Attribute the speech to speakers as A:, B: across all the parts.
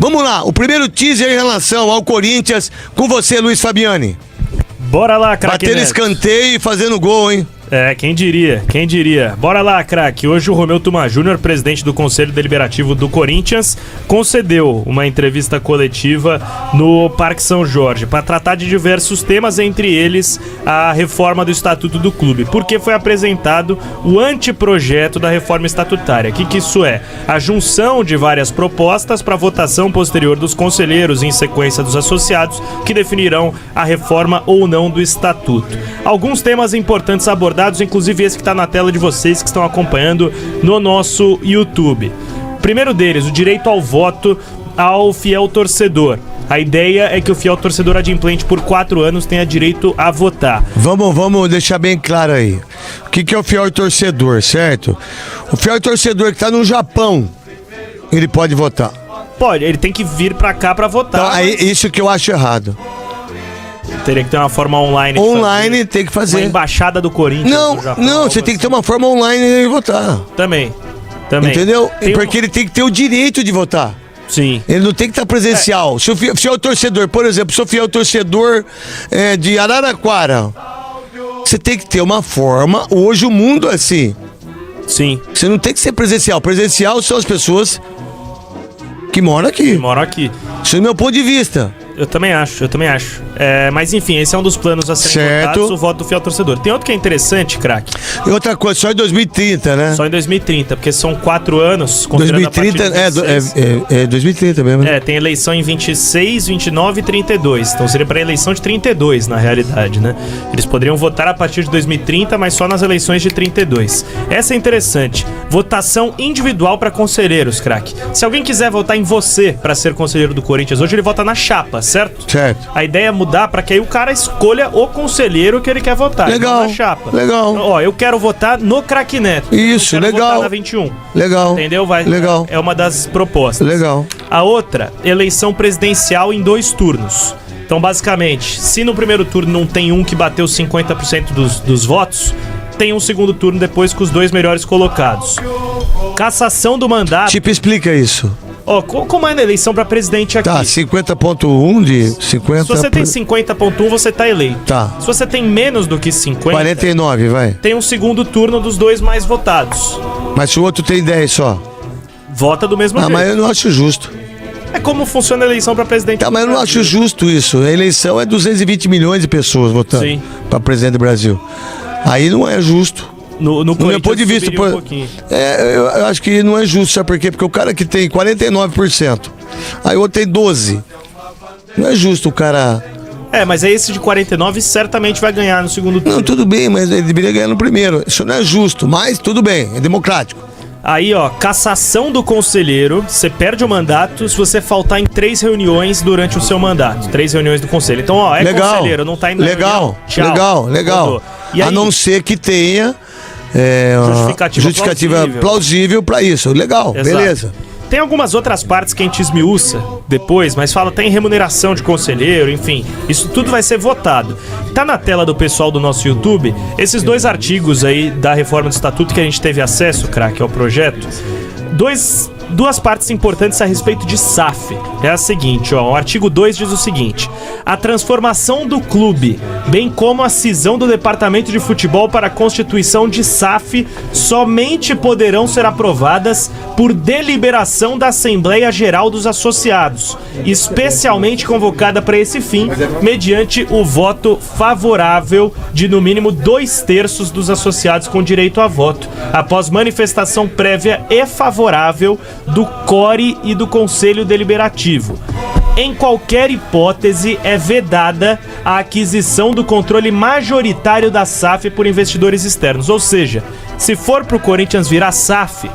A: Vamos lá, o primeiro teaser em relação ao Corinthians com você, Luiz Fabiani.
B: Bora lá, craque.
A: Batendo escanteio e fazendo gol, hein?
B: Quem diria, quem diria. Bora lá, craque. Hoje o Romeu Tuma Júnior, presidente do Conselho Deliberativo do Corinthians, concedeu uma entrevista coletiva no Parque São Jorge para tratar de diversos temas, entre eles a reforma do Estatuto do Clube, porque foi apresentado o anteprojeto da reforma estatutária. O que isso é? A junção de várias propostas para votação posterior dos conselheiros em sequência dos associados, que definirão a reforma ou não do Estatuto. Alguns temas importantes abordados, inclusive esse que está na tela de vocês que estão acompanhando no nosso YouTube. Primeiro deles, o direito ao voto ao fiel torcedor. A ideia é que o fiel torcedor adimplente por 4 anos tenha direito a votar.
A: Vamos deixar bem claro aí. O que é o fiel torcedor, certo? O fiel torcedor que está no Japão, ele pode votar?
B: Pode, ele tem que vir pra cá pra votar.
A: Então, aí, isso que eu acho errado.
B: Teria que ter uma forma online.
A: Online tem que fazer.
B: Uma embaixada do Corinthians.
A: Não, você tem que ter uma forma online e votar.
B: Também.
A: Entendeu? Porque ele tem que ter o direito de votar.
B: Sim.
A: Ele não tem que estar presencial. Se o fiel torcedor, por exemplo, se o fiel torcedor de Araraquara, você tem que ter uma forma. Hoje o mundo é assim.
B: Sim.
A: Você não tem que ser presencial. Presencial são as pessoas que moram aqui. Isso é o meu ponto de vista.
B: Eu também acho. Mas enfim, esse é um dos planos a serem votados, o voto do fiel torcedor. Tem outro que é interessante, craque.
A: E outra coisa, só em 2030, né?
B: Só em 2030, porque são 4 anos.
A: 2030 é 2030 mesmo. Né?
B: Tem eleição em 26, 29 e 32. Então seria para eleição de 32, na realidade, né? Eles poderiam votar a partir de 2030, mas só nas eleições de 32. Essa é interessante. Votação individual para conselheiros, craque. Se alguém quiser votar em você para ser conselheiro do Corinthians, hoje ele vota na chapa, certo?
A: Certo.
B: A ideia é mudar para que aí o cara escolha o conselheiro que ele quer votar.
A: Legal.
B: Na chapa.
A: Legal.
B: Ó, eu quero votar no craque Neto.
A: Isso,
B: eu quero
A: legal.
B: votar na 21.
A: Legal.
B: Entendeu?
A: Legal.
B: É uma das propostas.
A: Legal.
B: A outra, eleição presidencial em 2 turnos. Então, basicamente, se no primeiro turno não tem um que bateu 50% dos votos, tem um segundo turno depois com os 2 melhores colocados. Cassação do mandato.
A: Tipo, explica isso.
B: Ó, como é na eleição pra presidente aqui?
A: Tá, 50.1 de 50...
B: Se você tem 50.1, você tá eleito.
A: Tá.
B: Se você tem menos do que 50...
A: 49, vai.
B: Tem um segundo turno dos 2 mais votados.
A: Mas se o outro tem 10 só?
B: Vota do mesmo jeito.
A: Mas eu não acho justo.
B: É como funciona a eleição pra presidente.
A: Tá, mas eu não acho justo isso. A eleição é 220 milhões de pessoas votando.
B: Sim.
A: Pra presidente do Brasil. Aí não é justo.
B: No
A: meu ponto de vista, eu acho que não é justo, sabe por quê? Porque o cara que tem 49%, aí o outro tem 12%. Não é justo o cara...
B: Mas esse de 49 certamente vai ganhar no segundo turno.
A: Não, tudo bem, mas ele deveria ganhar no primeiro. Isso não é justo, mas tudo bem, é democrático.
B: Aí, ó, cassação do conselheiro. Você perde o mandato se você faltar em 3 reuniões durante o seu mandato. 3 reuniões do conselho. Então, ó,
A: legal,
B: conselheiro, não tá indo na
A: legal,
B: reunião. Tchau.
A: Legal.
B: E aí,
A: a não ser que tenha justificativa plausível para isso. Legal, exato. Beleza.
B: Tem algumas outras partes que a gente esmiuça depois, mas fala, tem remuneração de conselheiro, enfim. Isso tudo vai ser votado. Tá na tela do pessoal do nosso YouTube esses 2 artigos aí da reforma do estatuto que a gente teve acesso, craque, ao projeto. Duas partes importantes a respeito de SAF. É a seguinte, ó, o artigo 2 diz o seguinte: a transformação do clube, bem como a cisão do departamento de futebol para a constituição de SAF, somente poderão ser aprovadas por deliberação da Assembleia Geral dos Associados, especialmente convocada para esse fim, mediante o voto favorável de no mínimo 2/3 dos associados com direito a voto, após manifestação prévia e favorável do CORE e do Conselho Deliberativo. Em qualquer hipótese, é vedada a aquisição do controle majoritário da SAF por investidores externos. Ou seja, se for pro Corinthians virar SAF,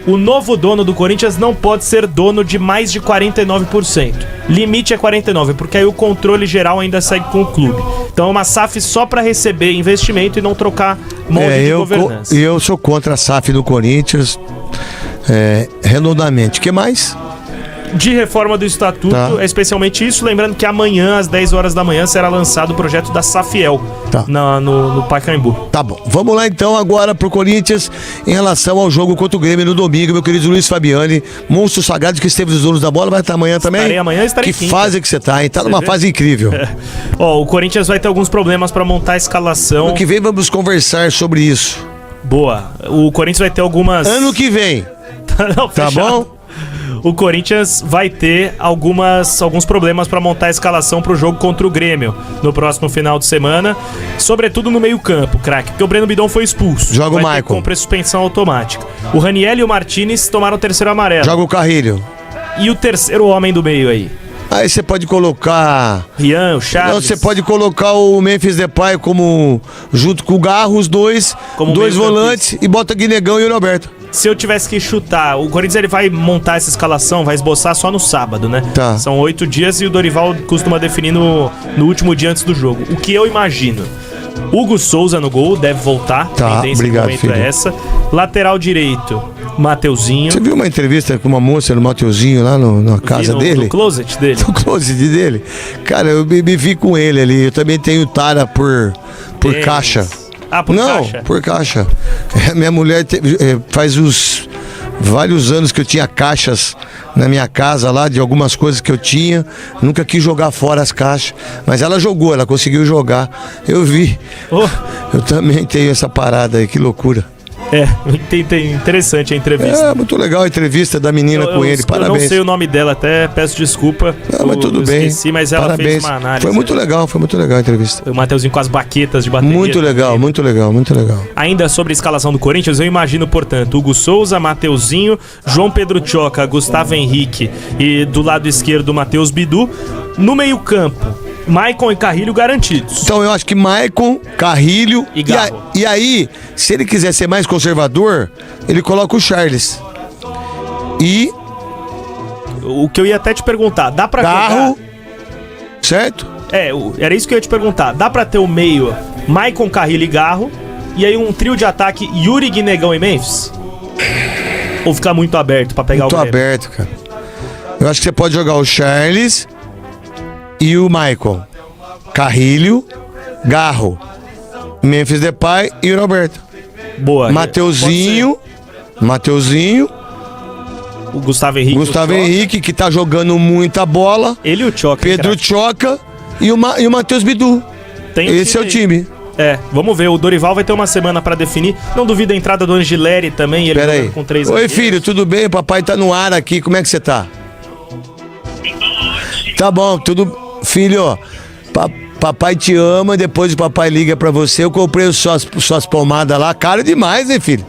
B: o novo dono do Corinthians não pode ser dono de mais de 49%. Limite é 49%, porque aí o controle geral ainda segue com o clube. Então é uma SAF só para receber investimento e não trocar molde de governança.
A: E eu sou contra a SAF do Corinthians redondamente. O que mais?
B: de reforma do estatuto, é especialmente isso. Lembrando que amanhã, às 10 horas da manhã, será lançado o projeto da Safiel no Pacaembu.
A: Tá bom. Vamos lá então agora pro Corinthians em relação ao jogo contra o Grêmio no domingo. Meu querido Luiz Fabiani, monstro sagrado que esteve nos donos da bola, vai estar amanhã também?
B: Estarei amanhã, estarei
A: quinta. Que fase que você tá, hein? Tá numa fase incrível.
B: O Corinthians vai ter alguns problemas para montar a escalação.
A: Ano que vem vamos conversar sobre isso.
B: Boa. O Corinthians vai ter algumas...
A: Ano que vem.
B: Não,
A: tá bom?
B: O Corinthians vai ter alguns problemas para montar a escalação para o jogo contra o Grêmio no próximo final de semana, sobretudo no meio-campo, craque, porque o Breno Bidon foi expulso.
A: Joga o Maicon.
B: Com suspensão automática. O Raniel e o Martinez tomaram o terceiro amarelo.
A: Joga o Carrilho.
B: E o terceiro homem do meio aí?
A: Aí você pode colocar...
B: Rian, o Chaves.
A: Não, você pode colocar o Memphis Depay como... junto com o Garro, os dois volantes, e bota Guinegão e o Roberto.
B: Se eu tivesse que chutar, o Corinthians ele vai montar essa escalação, vai esboçar só no sábado, né?
A: Tá.
B: São 8 dias e o Dorival costuma definir no último dia antes do jogo. O que eu imagino? Hugo Souza no gol, deve voltar.
A: Tá, obrigado, filho.
B: É essa. Lateral direito, Mateuzinho.
A: Você viu uma entrevista com uma moça no Mateuzinho lá na casa dele?
B: No closet dele.
A: No closet dele? Cara, eu me vi com ele ali. Eu também tenho tara por caixa.
B: Ah, por caixa?
A: Não, por caixa. Minha mulher faz vários anos que eu tinha caixas na minha casa lá, de algumas coisas que eu tinha. Nunca quis jogar fora as caixas. Mas ela jogou, ela conseguiu jogar. Eu vi. Eu também tenho essa parada aí, que loucura.
B: Interessante a entrevista.
A: É, muito legal a entrevista da menina com ele, parabéns.
B: Eu não sei o nome dela, até peço desculpa.
A: Não, mas tudo bem.
B: Esqueci, mas ela fez uma análise.
A: Foi muito legal a entrevista.
B: O Mateuzinho com as baquetas de bateria.
A: Muito legal.
B: Ainda sobre a escalação do Corinthians, eu imagino, portanto, Hugo Souza, Mateuzinho, João Pedro Tchoca, Gustavo Henrique e do lado esquerdo, Matheus Bidu. No meio-campo, Maicon e Carrilho garantidos.
A: Então eu acho que Maicon, Carrilho
B: e Garro.
A: E aí, se ele quiser ser mais conservador, ele coloca o Charles. E...
B: o que eu ia até te perguntar, dá pra
A: Garro,
B: jogar...
A: certo?
B: Era isso que eu ia te perguntar. Dá pra ter o meio Maicon, Carrilho e Garro, e aí um trio de ataque Yuri, Guinegão e Memphis? Ou ficar muito aberto pra pegar
A: muito
B: o Grêmio?
A: Muito aberto, cara. Eu acho que você pode jogar o Charles e o Maicon, Carrilho, Garro, Memphis Depay e o Roberto.
B: Boa.
A: Mateuzinho,
B: o Gustavo
A: Henrique, que tá jogando muita bola.
B: Ele e o Tchoca.
A: Pedro Tchoca e o Matheus Bidu. Esse é o time.
B: Vamos ver, o Dorival vai ter uma semana pra definir. Não duvido a entrada do Angileri também, ele jogando com 3
A: Oi, filho, tudo bem? O papai tá no ar aqui, como é que você tá? Tá bom, tudo... Filho, papai te ama, depois o papai liga pra você. Eu comprei suas pomadas lá, caro demais, hein, filho?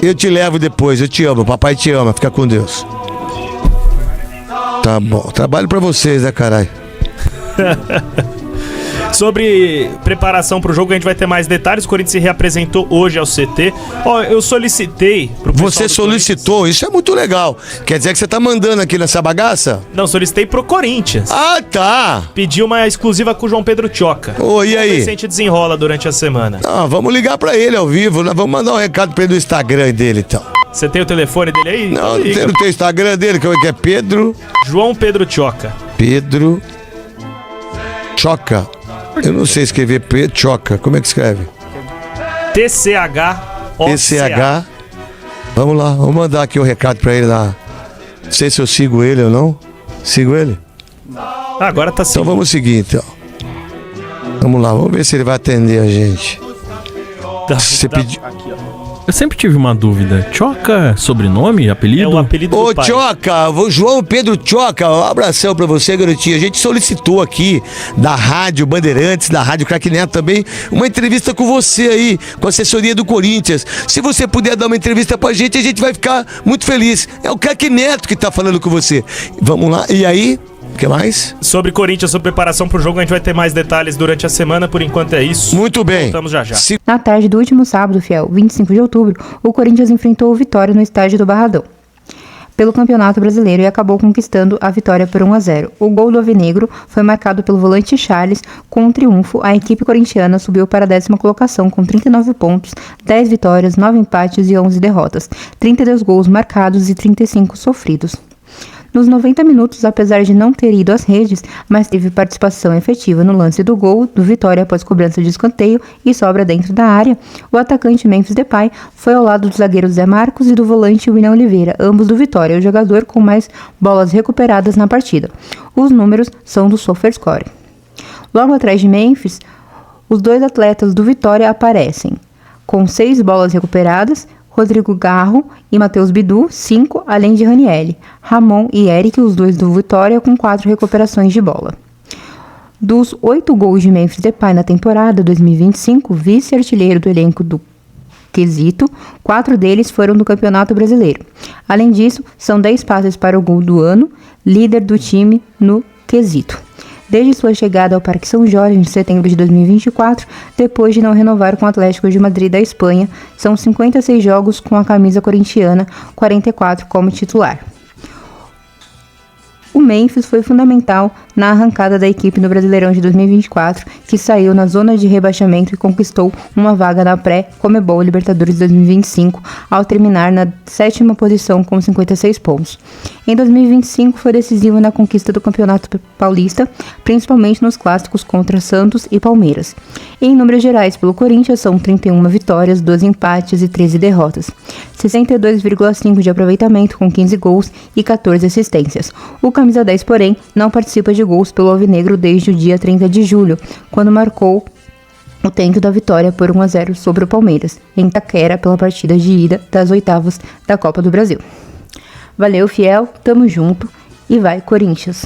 A: Eu te levo depois, eu te amo, papai te ama, fica com Deus. Tá bom, trabalho pra vocês, né, caralho?
B: Sobre preparação pro jogo, a gente vai ter mais detalhes. O Corinthians se reapresentou hoje ao CT. Eu solicitei pro pessoal.
A: Você solicitou? Isso é muito legal. Quer dizer que você tá mandando aqui nessa bagaça?
B: Não, solicitei pro Corinthians.
A: Ah, tá.
B: Pedi uma exclusiva com o João Pedro Tchoca.
A: E aí?
B: A gente desenrola durante a semana.
A: Vamos ligar pra ele ao vivo. Nós vamos mandar um recado pra ele no Instagram dele, então.
B: Você tem o telefone dele aí?
A: Não tem o Instagram dele, que é Pedro...
B: João Pedro Tchoca.
A: Pedro... Eu não sei escrever Tchoca. Como é que escreve?
B: TCH.
A: Vamos lá, vamos mandar aqui o recado pra ele lá. Não sei se eu sigo ele ou não. Sigo ele?
B: Agora tá seguindo.
A: Então vamos seguir, então. Vamos lá, vamos ver se ele vai atender a gente. Você pediu...
B: Aqui, ó.
C: Eu sempre tive uma dúvida. Tchoca, sobrenome, apelido?
B: É o apelido do pai.
A: Tchoca, João Pedro Tchoca, um abração pra você, garotinho. A gente solicitou aqui da Rádio Bandeirantes, da Rádio Craque Neto também, uma entrevista com você aí, com a assessoria do Corinthians. Se você puder dar uma entrevista pra gente, a gente vai ficar muito feliz. É o Craque Neto que tá falando com você. Vamos lá, e aí? O que mais?
B: Sobre Corinthians, sobre preparação pro jogo, a gente vai ter mais detalhes durante a semana. Por enquanto é isso.
A: Muito bem.
B: Voltamos já.
D: Na tarde do último sábado, Fiel, 25 de outubro, o Corinthians enfrentou o Vitória no estádio do Barradão. pelo Campeonato Brasileiro e acabou conquistando a vitória por 1-0. O gol do alvinegro foi marcado pelo volante Charles. Com um triunfo, a equipe corintiana subiu para a 10ª colocação com 39 pontos, 10 vitórias, 9 empates e 11 derrotas, 32 gols marcados e 35 sofridos. Nos 90 minutos, apesar de não ter ido às redes, mas teve participação efetiva no lance do gol do Vitória após cobrança de escanteio e sobra dentro da área, o atacante Memphis Depay foi ao lado do zagueiro Zé Marcos e do volante William Oliveira, ambos do Vitória, o jogador com mais bolas recuperadas na partida. Os números são do SofaScore. Logo atrás de Memphis, os dois atletas do Vitória aparecem, com 6 bolas recuperadas, Rodrigo Garro e Matheus Bidu, 5, além de Ranielli, Ramon e Eric, os dois do Vitória, com 4 recuperações de bola. Dos 8 gols de Memphis Depay na temporada 2025, vice-artilheiro do elenco do quesito, 4 deles foram do Campeonato Brasileiro. Além disso, são 10 passes para o gol do ano, líder do time no quesito. Desde sua chegada ao Parque São Jorge em setembro de 2024, depois de não renovar com o Atlético de Madrid da Espanha, são 56 jogos com a camisa corintiana, 44 como titular. O Memphis foi fundamental na arrancada da equipe no Brasileirão de 2024, que saiu na zona de rebaixamento e conquistou uma vaga na pré-Comebol Libertadores 2025, ao terminar na 7ª posição com 56 pontos. Em 2025 foi decisivo na conquista do Campeonato Paulista, principalmente nos clássicos contra Santos e Palmeiras. Em números gerais, pelo Corinthians, são 31 vitórias, 12 empates e 13 derrotas. 62,5% de aproveitamento com 15 gols e 14 assistências. O camisa 10, porém, não participa de gols pelo alvinegro desde o dia 30 de julho, quando marcou o tento da vitória por 1-0 sobre o Palmeiras, em Itaquera, pela partida de ida das oitavas da Copa do Brasil. Valeu, fiel, tamo junto e vai, Corinthians!